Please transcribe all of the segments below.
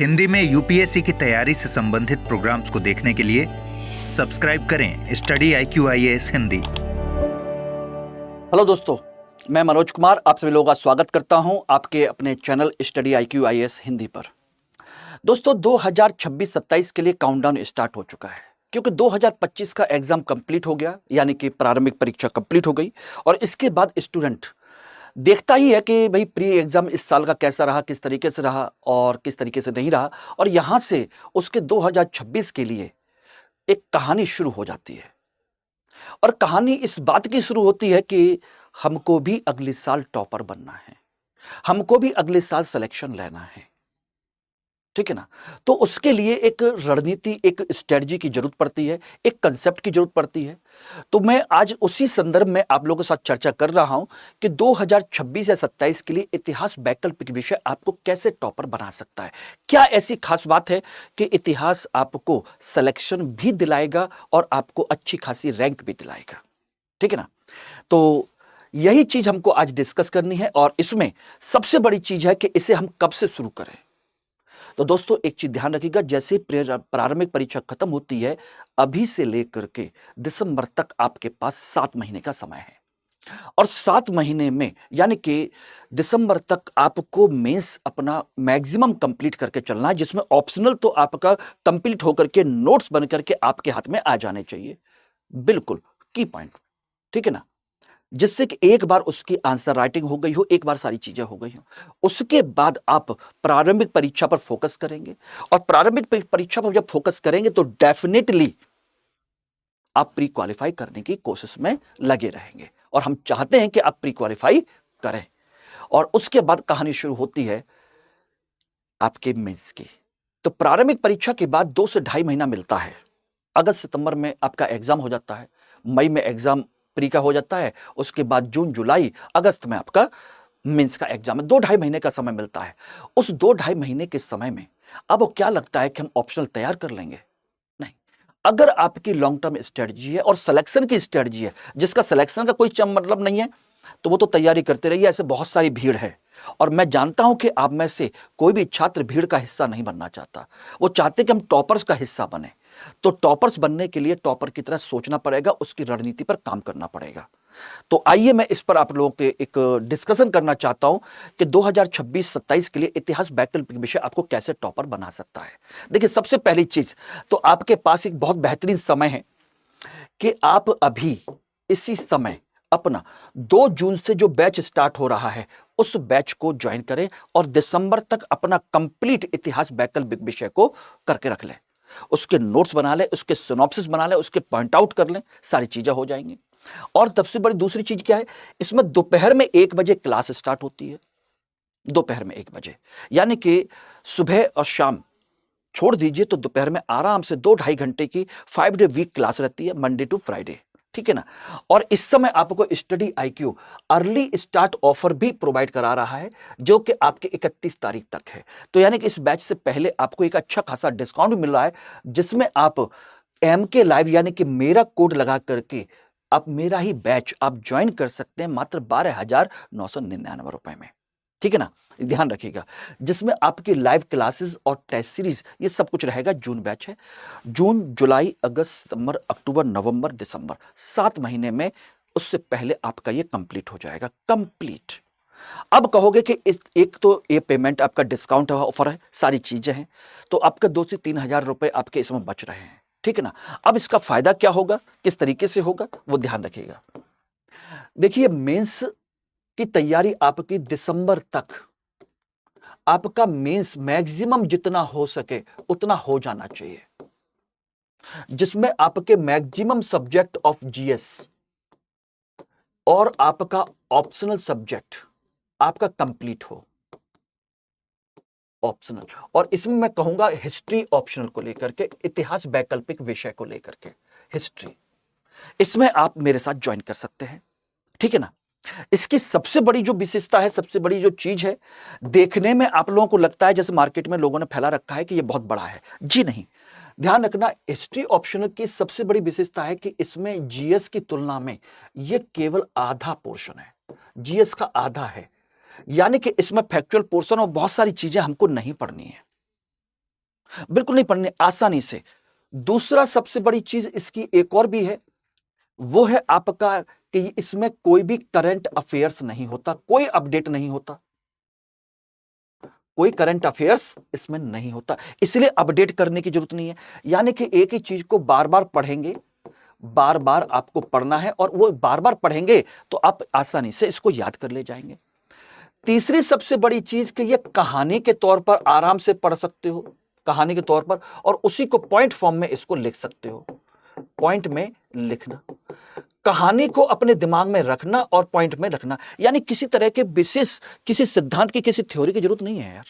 हिंदी में यूपीएससी की तैयारी से संबंधित प्रोग्राम्स को देखने के लिए सब्सक्राइब करें study IQ IAS Hindi. Hello दोस्तों, मैं मनोज कुमार आप सभी लोगों का स्वागत करता हूं आपके अपने channel study IQ IAS Hindi पर। दोस्तों 2026-27 के लिए काउंटडाउन स्टार्ट हो चुका है क्योंकि 2025 का एग्जाम कंप्लीट हो गया, यानी कि प्रारंभिक परीक्षा कंप्लीट हो गई और इसके बाद स्टूडेंट देखता ही है कि भाई प्री एग्जाम इस साल का कैसा रहा, किस तरीके से रहा और किस तरीके से नहीं रहा, और यहाँ से उसके 2026 के लिए एक कहानी शुरू हो जाती है। और कहानी इस बात की शुरू होती है कि हमको भी अगले साल टॉपर बनना है, हमको भी अगले साल सिलेक्शन लेना है, ठीक है ना। तो उसके लिए एक रणनीति, एक स्ट्रेटजी की जरूरत पड़ती है, एक कंसेप्ट की जरूरत पड़ती है। तो मैं आज उसी संदर्भ में आप लोगों के साथ चर्चा कर रहा हूं कि 2026 या 27 के लिए इतिहास वैकल्पिक विषय आपको कैसे टॉपर बना सकता है। क्या ऐसी खास बात है कि इतिहास आपको सिलेक्शन भी दिलाएगा और आपको अच्छी खासी रैंक भी दिलाएगा, ठीक है ना। तो यही चीज हमको आज डिस्कस करनी है और इसमें सबसे बड़ी चीज है कि इसे हम कब से शुरू करें। तो दोस्तों एक चीज ध्यान रखिएगा, जैसे प्रारंभिक परीक्षा खत्म होती है अभी से लेकर के दिसंबर तक आपके पास 7 महीने का समय है और 7 महीने में यानी कि दिसंबर तक आपको मेंस अपना मैक्सिमम कंप्लीट करके चलना है, जिसमें ऑप्शनल तो आपका कंप्लीट होकर के नोट्स बन करके आपके हाथ में आ जाने चाहिए। बिल्कुल की पॉइंट, ठीक है ना, जिससे कि एक बार उसकी आंसर राइटिंग हो गई हो, एक बार सारी चीजें हो गई हो, उसके बाद आप प्रारंभिक परीक्षा पर फोकस करेंगे और प्रारंभिक परीक्षा पर जब फोकस करेंगे तो डेफिनेटली आप प्री क्वालिफाई करने की कोशिश में लगे रहेंगे और हम चाहते हैं कि आप प्री क्वालिफाई करें। और उसके बाद कहानी शुरू होती है आपके मेंस की। तो प्रारंभिक परीक्षा के बाद 2 से 2.5 महीना मिलता है। अगस्त सितंबर में आपका एग्जाम हो जाता है, मई में एग्जाम प्री का हो जाता है, उसके बाद जून जुलाई अगस्त में आपका मेंस का एग्जाम है। 2-2.5 महीने का समय मिलता है। उस 2-2.5 महीने के समय में अब क्या लगता है कि हम ऑप्शनल तैयार कर लेंगे? नहीं। अगर आपकी लॉन्ग टर्म स्ट्रेटजी है और सिलेक्शन की स्ट्रेटजी है, जिसका सिलेक्शन का कोई मतलब नहीं है, तो वो तो तैयारी करते रहिए। ऐसे बहुत सारी भीड़ है और मैं जानता हूं कि आप में से कोई भी छात्र भीड़ का हिस्सा नहीं बनना चाहता। वो चाहते कि हम टॉपर्स का हिस्सा बने। तो टॉपर्स बनने के लिए टॉपर की तरह सोचना पड़ेगा, उसकी रणनीति पर काम करना पड़ेगा। तो आइए मैं इस पर आप लोगों के एक डिस्कशन करना चाहता हूं कि 2026-27 के लिए इतिहास वैकल्पिक विषय आपको कैसे टॉपर बना सकता है। देखिए सबसे पहली चीज तो आपके पास एक बहुत बेहतरीन समय है कि आप अभी इसी समय अपना 2 जून से जो बैच स्टार्ट हो रहा है उस बैच को ज्वाइन करें और दिसंबर तक अपना कंप्लीट इतिहास वैकल्पिक विषय को करके रख लें। उसके नोट्स बना लें, उसके सिनॉप्सिस बना लें, उसके पॉइंट आउट कर लें, सारी चीजें हो जाएंगी। और सबसे बड़ी दूसरी चीज क्या है, इसमें दोपहर में 1 बजे क्लास स्टार्ट होती है। दोपहर में 1 बजे यानी कि सुबह और शाम छोड़ दीजिए तो दोपहर में आराम से 2-2.5 घंटे की 5 डे वीक क्लास रहती है, मंडे टू फ्राइडे, ठीक है ना। और इस समय आपको study IQ early start offer भी प्रोवाइड करा रहा है जो कि आपके 31 तारीख तक है। तो यानी कि इस बैच से पहले आपको एक अच्छा खासा डिस्काउंट मिल रहा है, जिसमें आप MK लाइव यानी कि मेरा कोड लगा करके आप मेरा ही बैच आप ज्वाइन कर सकते हैं मात्र 12,999 रुपए में, ठीक है ना। ध्यान रखिएगा, जिसमें आपकी लाइव क्लासेस और टेस्ट सीरीज ये सब कुछ रहेगा। जून बैच है, जून जुलाई अगस्त सितंबर अक्टूबर नवंबर दिसंबर 7 महीने में, उससे पहले आपका ये कंप्लीट हो जाएगा कंप्लीट। अब कहोगे कि इस एक तो ये पेमेंट आपका डिस्काउंट ऑफर है, सारी चीजें हैं, तो आपका 2 से 3 हजार रुपए आपके इसमें बच रहे हैं, ठीक है ना। अब इसका फायदा क्या होगा, किस तरीके से होगा, वो ध्यान रखिएगा। देखिए मेंस की तैयारी आपकी दिसंबर तक, आपका मेंस मैक्सिमम जितना हो सके उतना हो जाना चाहिए, जिसमें आपके मैक्सिमम सब्जेक्ट ऑफ GS और आपका ऑप्शनल सब्जेक्ट आपका कंप्लीट हो, ऑप्शनल। और इसमें मैं कहूंगा हिस्ट्री ऑप्शनल को लेकर के, इतिहास वैकल्पिक विषय को लेकर के हिस्ट्री, इसमें आप मेरे साथ ज्वाइन कर सकते हैं, ठीक है ना। इसकी सबसे बड़ी जो विशेषता है, सबसे बड़ी जो चीज है, देखने में आप लोगों को लगता है जैसे मार्केट में लोगों ने फैला रखा है कि ये बहुत बड़ा है, जी नहीं। ध्यान रखना, हिस्ट्री ऑप्शनल की सबसे बड़ी विशेषता है कि इसमें GS की तुलना में ये केवल आधा पोर्शन है, GS का आधा है, यानी कि इसमें फैक्चुअल पोर्शन और बहुत सारी चीजें हमको नहीं पढ़नी है। बिल्कुल नहीं पढ़नी, आसानी से। दूसरा सबसे बड़ी चीज इसकी एक और भी है, वो है आपका कि इसमें कोई भी करंट अफेयर्स नहीं होता, कोई अपडेट नहीं होता, कोई करंट अफेयर्स इसमें नहीं होता, इसलिए अपडेट करने की जरूरत नहीं है। यानी कि एक ही चीज को बार बार पढ़ेंगे, बार बार आपको पढ़ना है, और वो बार बार पढ़ेंगे तो आप आसानी से इसको याद कर ले जाएंगे। तीसरी सबसे बड़ी चीज कि ये कहानी के तौर पर आराम से पढ़ सकते हो, कहानी के तौर पर, और उसी को पॉइंट फॉर्म में इसको लिख सकते हो। पॉइंट में लिखना, कहानी को अपने दिमाग में रखना और पॉइंट में रखना, यानी किसी तरह के विशेष किसी सिद्धांत की, किसी थ्योरी की जरूरत नहीं है यार।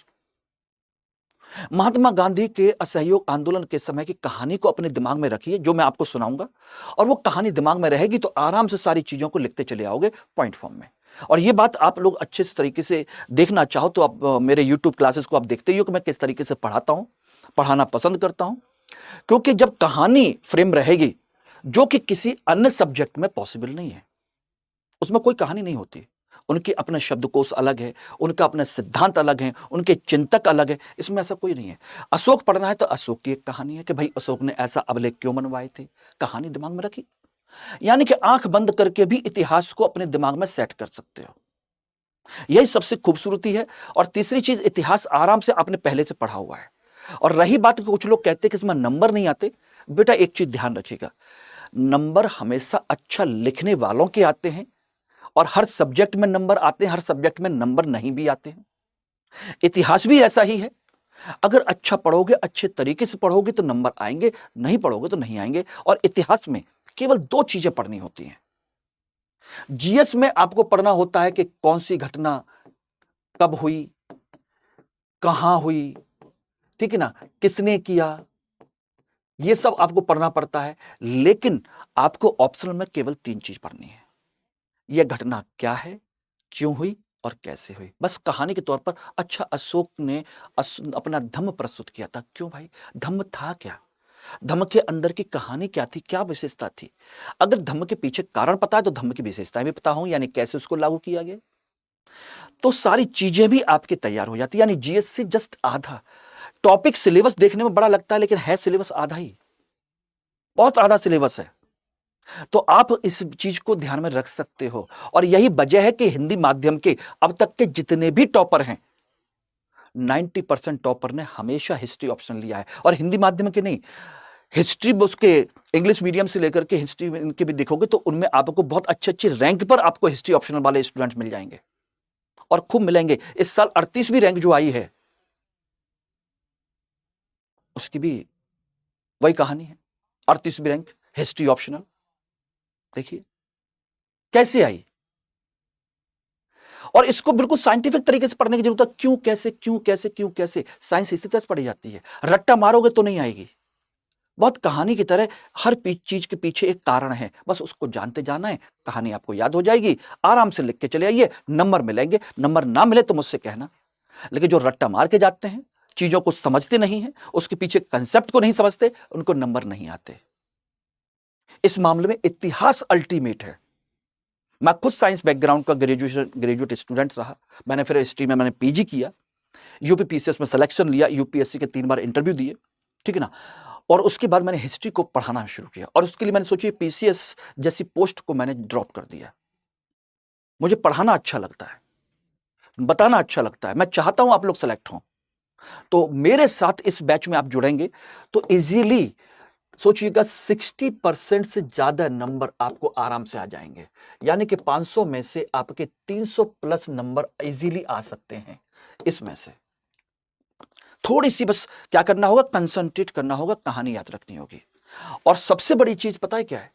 महात्मा गांधी के असहयोग आंदोलन के समय की कहानी को अपने दिमाग में रखिए, जो मैं आपको सुनाऊंगा, और वो कहानी दिमाग में रहेगी तो आराम से सारी चीजों को लिखते चले आओगे पॉइंट फॉर्म में। और ये बात आप लोग अच्छे से तरीके से देखना चाहो तो आप मेरे यूट्यूब क्लासेस को आप देखते ही हो कि मैं किस तरीके से पढ़ाता हूं, पढ़ाना पसंद करता हूं, क्योंकि जब कहानी फ्रेम रहेगी, जो कि किसी अन्य सब्जेक्ट में पॉसिबल नहीं है, उसमें कोई कहानी नहीं होती, उनके अपने शब्दकोश अलग है, उनका अपने सिद्धांत अलग है, उनके चिंतक अलग है, इसमें ऐसा कोई नहीं है। अशोक पढ़ना है तो अशोक की एक कहानी है कि भाई अशोक ने ऐसा अभिलेख क्यों बनवाए थे, कहानी दिमाग में रखी। यानी कि आंख बंद करके भी इतिहास को अपने दिमाग में सेट कर सकते हो, यही सबसे खूबसूरती है। और तीसरी चीज, इतिहास आराम से आपने पहले से पढ़ा हुआ है। और रही बात, कुछ लोग कहते हैं कि इसमें नंबर नहीं आते, बेटा एक चीज ध्यान रखिएगा, नंबर हमेशा अच्छा लिखने वालों के आते हैं, और हर सब्जेक्ट में नंबर आते हैं, हर सब्जेक्ट में नंबर नहीं भी आते हैं। इतिहास भी ऐसा ही है, अगर अच्छा पढ़ोगे, अच्छे तरीके से पढ़ोगे तो नंबर आएंगे, नहीं पढ़ोगे तो नहीं आएंगे। और इतिहास में केवल दो चीजें पढ़नी होती हैं। जीएस में आपको पढ़ना होता है कि कौन सी घटना कब हुई, कहां हुई, ठीक है ना, किसने किया, ये सब आपको पढ़ना पड़ता है। लेकिन आपको ऑप्शनल में केवल तीन चीज पढ़नी है, यह घटना क्या है, क्यों हुई और कैसे हुई, बस कहानी के तौर पर। अच्छा, अशोक ने अपना धम्म प्रस्तुत किया था, क्यों भाई, धम्म था क्या, धम्म के अंदर की कहानी क्या थी, क्या विशेषता थी। अगर धम्म के पीछे कारण पता है तो धम्म की विशेषताएं भी पता हो, यानी कैसे उसको लागू किया गया, तो सारी चीजें भी आपकी तैयार हो जाती। यानी जीएस से जस्ट आधा टॉपिक, सिलेबस देखने में बड़ा लगता है लेकिन है सिलेबस आधा ही, बहुत आधा सिलेबस है। तो आप इस चीज को ध्यान में रख सकते हो। और यही वजह है कि हिंदी माध्यम के अब तक के जितने भी टॉपर हैं, 90% टॉपर ने हमेशा हिस्ट्री ऑप्शन लिया है। और हिंदी माध्यम के नहीं, हिस्ट्री उसके इंग्लिश मीडियम से लेकर के हिस्ट्री इनके भी देखोगे तो उनमें आपको बहुत अच्छे अच्छे रैंक पर आपको हिस्ट्री ऑप्शनल वाले स्टूडेंट्स मिल जाएंगे, और खूब मिलेंगे। इस साल 38वीं रैंक जो आई है, उसकी भी वही कहानी है, 38वीं रैंक हिस्ट्री ऑप्शनल। देखिए कैसे आई, और इसको बिल्कुल साइंटिफिक तरीके से पढ़ने की जरूरत है। क्यों कैसे, क्यों कैसे, क्यों कैसे, साइंस इसी तरह से पढ़ी जाती है, रट्टा मारोगे तो नहीं आएगी। बहुत कहानी की तरह हर चीज के पीछे एक कारण है, बस उसको जानते जाना है, कहानी आपको याद हो जाएगी। आराम से लिख के चले आइए, नंबर मिलेंगे, नंबर ना मिले तो मुझसे कहना। लेकिन जो रट्टा मार के जाते हैं, चीजों को समझते नहीं है, उसके पीछे कंसेप्ट को नहीं समझते, उनको नंबर नहीं आते। इस मामले में इतिहास अल्टीमेट है। मैं खुद साइंस बैकग्राउंड का ग्रेजुएट स्टूडेंट रहा, मैंने फिर हिस्ट्री में मैंने पीजी किया, यूपीपीसीएस में सिलेक्शन लिया, यूपीएससी के 3 बार इंटरव्यू दिए, ठीक है ना। और उसके बाद मैंने हिस्ट्री को पढ़ाना शुरू किया, और उसके लिए मैंने सोची पीसीएस जैसी पोस्ट को मैंने ड्रॉप कर दिया। मुझे पढ़ाना अच्छा लगता है, बताना अच्छा लगता है, मैं चाहता हूं आप लोग सेलेक्ट हों। तो मेरे साथ इस बैच में आप जुड़ेंगे तो इजीली सोचिएगा 60% से ज्यादा नंबर आपको आराम से आ जाएंगे। यानी कि 500 में से आपके 300 प्लस नंबर इजीली आ सकते हैं। इसमें से थोड़ी सी बस क्या करना होगा, कंसंट्रेट करना होगा, कहानी याद रखनी होगी। और सबसे बड़ी चीज पता है क्या है,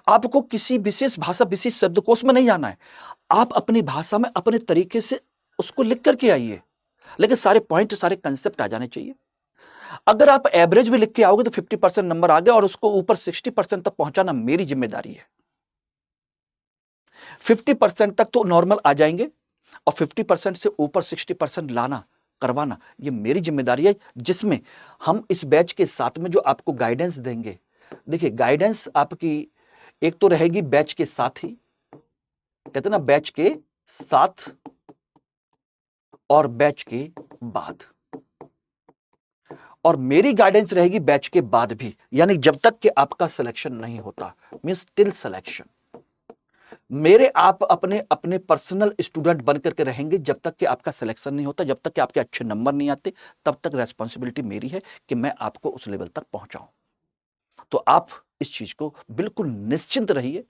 आपको किसी विशेष भाषा, विशेष शब्दकोश में नहीं जाना है, आप अपनी भाषा में अपने तरीके से उसको लिख करके आइए, लेकिन सारे पॉइंट, सारे कंसेप्ट आ जाने चाहिए। अगर आप एवरेज भी लिख के आओगे तो 50% नंबर आ गए, और उसको ऊपर 60% तक पहुंचाना मेरी जिम्मेदारी है। 50% तक तो नॉर्मल आ जाएंगे, और 50% से ऊपर 60% लाना, करवाना, ये मेरी जिम्मेदारी है, जिसमें हम इस बैच के साथ में जो आपको गाइडेंस देंगे। देखिए गाइडेंस आपकी एक तो रहेगी बैच के साथ ही, कहते ना बैच के साथ और बैच के बाद। और मेरी गाइडेंस रहेगी बैच के बाद भी, यानी जब तक कि आपका सिलेक्शन नहीं होता, मींस टिल सिलेक्शन। मेरे आप अपने अपने पर्सनल स्टूडेंट बन करके रहेंगे जब तक कि आपका सिलेक्शन नहीं होता, जब तक कि आपके अच्छे नंबर नहीं आते, तब तक रेस्पॉन्सिबिलिटी मेरी है कि मैं आपको उस लेवल तक पहुंचाऊं। तो आप इस चीज को बिल्कुल निश्चिंत रहिए,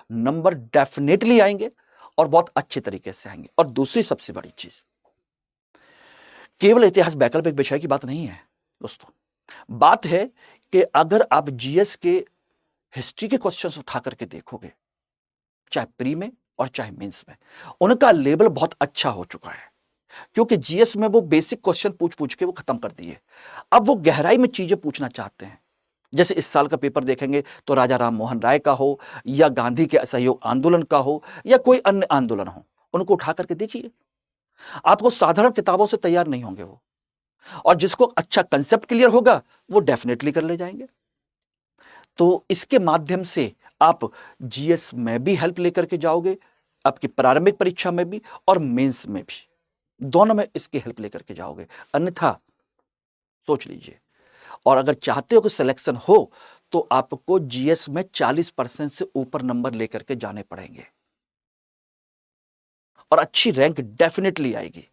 नंबर डेफिनेटली आएंगे और बहुत अच्छे तरीके से आएंगे। और दूसरी सबसे बड़ी चीज, केवल इतिहास वैकल्पिक विषय की बात नहीं है दोस्तों, बात है कि अगर आप जीएस के हिस्ट्री के क्वेश्चंस उठा करके देखोगे, चाहे प्री में और चाहे मेंस में, उनका लेवल बहुत अच्छा हो चुका है, क्योंकि जीएस में वो बेसिक क्वेश्चन पूछ के वो खत्म कर दिए। अब वो गहराई में चीजें पूछना चाहते हैं। जैसे इस साल का पेपर देखेंगे तो राजा राम मोहन राय का हो, या गांधी के असहयोग आंदोलन का हो, या कोई अन्य आंदोलन हो, उनको उठा करके देखिए। आपको साधारण किताबों से तैयार नहीं होंगे वो, और जिसको अच्छा कंसेप्ट क्लियर होगा वो डेफिनेटली कर ले जाएंगे। तो इसके माध्यम से आप जीएस में भी हेल्प लेकर के जाओगे, आपकी प्रारंभिक परीक्षा में भी और मेंस में भी, दोनों में इसकी हेल्प लेकर के जाओगे। अन्यथा सोच लीजिए, और अगर चाहते हो कि सिलेक्शन हो तो आपको जीएस में 40% से ऊपर नंबर लेकर के जाने पड़ेंगे, और अच्छी रैंक डेफिनेटली आएगी।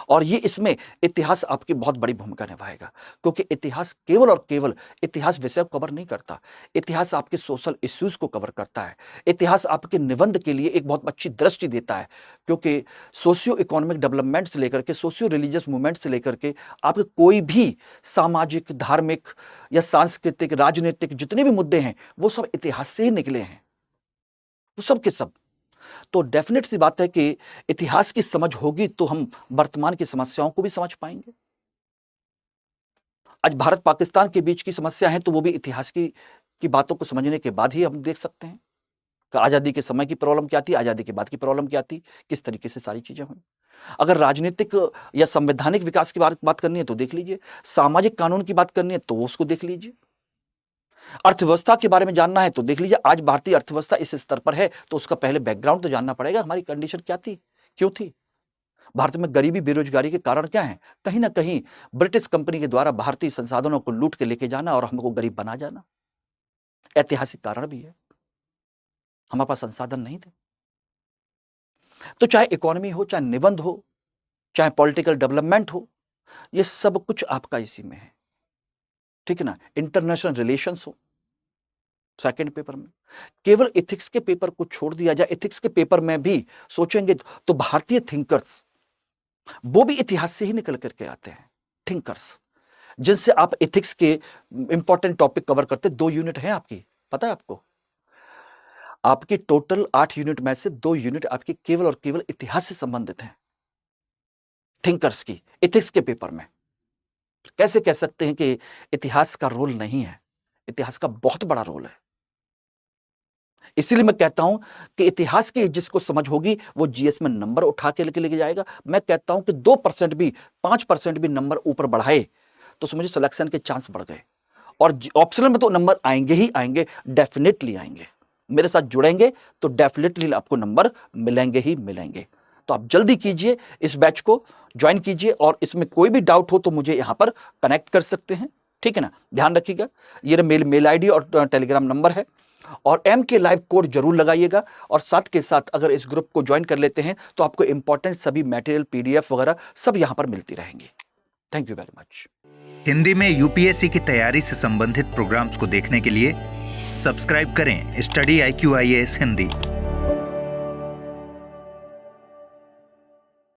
और ये इसमें इतिहास आपकी बहुत बड़ी भूमिका निभाएगा, क्योंकि इतिहास केवल और केवल इतिहास विषय को कवर नहीं करता, इतिहास आपके सोशल इश्यूज को कवर करता है। इतिहास आपके निबंध के लिए एक बहुत अच्छी दृष्टि देता है, क्योंकि सोशियो इकोनॉमिक डेवलपमेंट से लेकर के सोशियो रिलीजियस मूवमेंट से लेकर के आपके कोई भी सामाजिक, धार्मिक या सांस्कृतिक, राजनीतिक जितने भी मुद्दे हैं वो सब इतिहास से ही निकले हैं, वो सब के सब। तो डेफिनेट सी बात है कि इतिहास की समझ होगी तो हम वर्तमान की समस्याओं को भी समझ पाएंगे। आज भारत पाकिस्तान के बीच की समस्या है तो वो भी इतिहास की बातों को समझने के बाद ही हम देख सकते हैं कि आजादी के समय की प्रॉब्लम क्या थी, आजादी के बाद की प्रॉब्लम क्या थी, किस तरीके से सारी चीजें हुई। अगर राजनीतिक या संवैधानिक विकास की बात करनी है तो देख लीजिए, सामाजिक कानून की बात करनी है तो उसको देख लीजिए, अर्थव्यवस्था के बारे में जानना है तो देख लीजिए। आज भारतीय अर्थव्यवस्था इस स्तर पर है तो उसका पहले बैकग्राउंड तो जानना पड़ेगा, हमारी कंडीशन क्या थी, क्यों थी। भारत में गरीबी, बेरोजगारी के कारण क्या है? कहीं ना कहीं ब्रिटिश कंपनी के द्वारा भारतीय संसाधनों को लूट के लेके जाना और हमको गरीब बना जाना, ऐतिहासिक कारण भी है, हमारे पास संसाधन नहीं थे। तो चाहे इकोनॉमी हो, चाहे निबंध हो, चाहे पॉलिटिकल डेवलपमेंट हो, ये सब कुछ आपका इसी में है, ठीक है ना। इंटरनेशनल रिलेशंस हो सेकंड पेपर में, केवल एथिक्स के पेपर को छोड़ दिया जाए, एथिक्स के पेपर में भी सोचेंगे तो भारतीय थिंकर्स वो भी इतिहास से ही निकल करके आते हैं, थिंकर्स जिनसे आप एथिक्स के इंपॉर्टेंट टॉपिक कवर करते। 2 यूनिट है आपकी, पता है आपको, आपकी टोटल 8 यूनिट में से 2 यूनिट आपकी केवल और केवल इतिहास से संबंधित हैं, थिंकर्स की, एथिक्स के पेपर में। कैसे कह सकते हैं कि इतिहास का रोल नहीं है? इतिहास का बहुत बड़ा रोल है। इसीलिए मैं कहता हूं कि इतिहास की जिसको समझ होगी वो जीएस में नंबर उठा के लेके जाएगा। मैं कहता हूं कि 2% भी, 5% भी नंबर ऊपर बढ़ाए तो समझिए सिलेक्शन के चांस बढ़ गए। और ऑप्शनल में तो नंबर आएंगे ही आएंगे, डेफिनेटली आएंगे। मेरे साथ जुड़ेंगे तो डेफिनेटली आपको नंबर मिलेंगे ही मिलेंगे। तो आप जल्दी कीजिए, इस बैच को ज्वाइन कीजिए, और इसमें कोई भी डाउट हो तो मुझे यहां पर कनेक्ट कर सकते हैं, ठीक है ना। ध्यान रखिएगा, ये मेल आईडी और टेलीग्राम नंबर है, और MK लाइव कोड जरूर लगाइएगा। और साथ के साथ अगर इस ग्रुप को ज्वाइन कर लेते हैं तो आपको इंपॉर्टेंट सभी मटेरियल, PDF वगैरह सब यहां पर मिलती रहेंगी। Thank you very much. Hindi में यूपीएससी की तैयारी से संबंधित प्रोग्राम्स को देखने के लिए सब्सक्राइब करें स्टडी IQ IAS हिंदी।